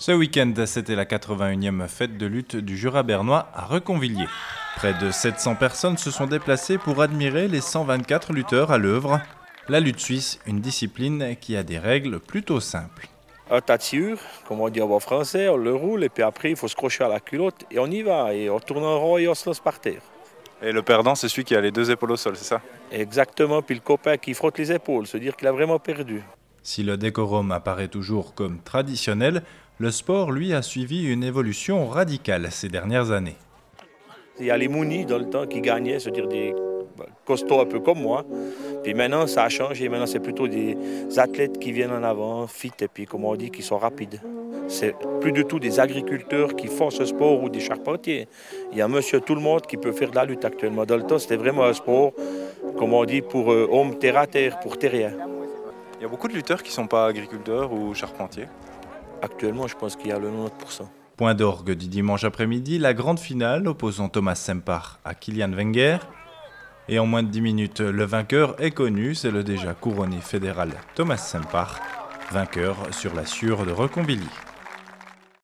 Ce week-end, c'était la 81e fête de lutte du Jura bernois à Reconvilliers. Près de 700 personnes se sont déplacées pour admirer les 124 lutteurs à l'œuvre. La lutte suisse, une discipline qui a des règles plutôt simples. Un tas de sciure, comme on dit en bon français, on le roule et puis après il faut se crocher à la culotte et on y va. Et on tourne en rond et on se lance par terre. Et le perdant, c'est celui qui a les deux épaules au sol, c'est ça? Exactement, puis le copain qui frotte les épaules, se dire qu'il a vraiment perdu. Si le décorum apparaît toujours comme traditionnel, le sport, lui, a suivi une évolution radicale ces dernières années. Il y a les mounis dans le temps qui gagnaient, se dire des costauds un peu comme moi. Puis maintenant ça a changé, maintenant c'est plutôt des athlètes qui viennent en avant, fit et puis comme on dit, qui sont rapides. C'est plus du tout des agriculteurs qui font ce sport ou des charpentiers. Il y a monsieur tout le monde qui peut faire de la lutte actuellement. Dans le temps c'était vraiment un sport, comme on dit, pour hommes terre à terre, pour terriens. Il y a beaucoup de lutteurs qui ne sont pas agriculteurs ou charpentiers. Actuellement je pense qu'il y a le 90%. Point d'orgue du dimanche après-midi, la grande finale opposant Thomas Sempach à Kilian Wenger. Et en moins de 10 minutes, le vainqueur est connu, c'est le déjà couronné fédéral Thomas Sempach, vainqueur sur la Sciure de Reconvilliers.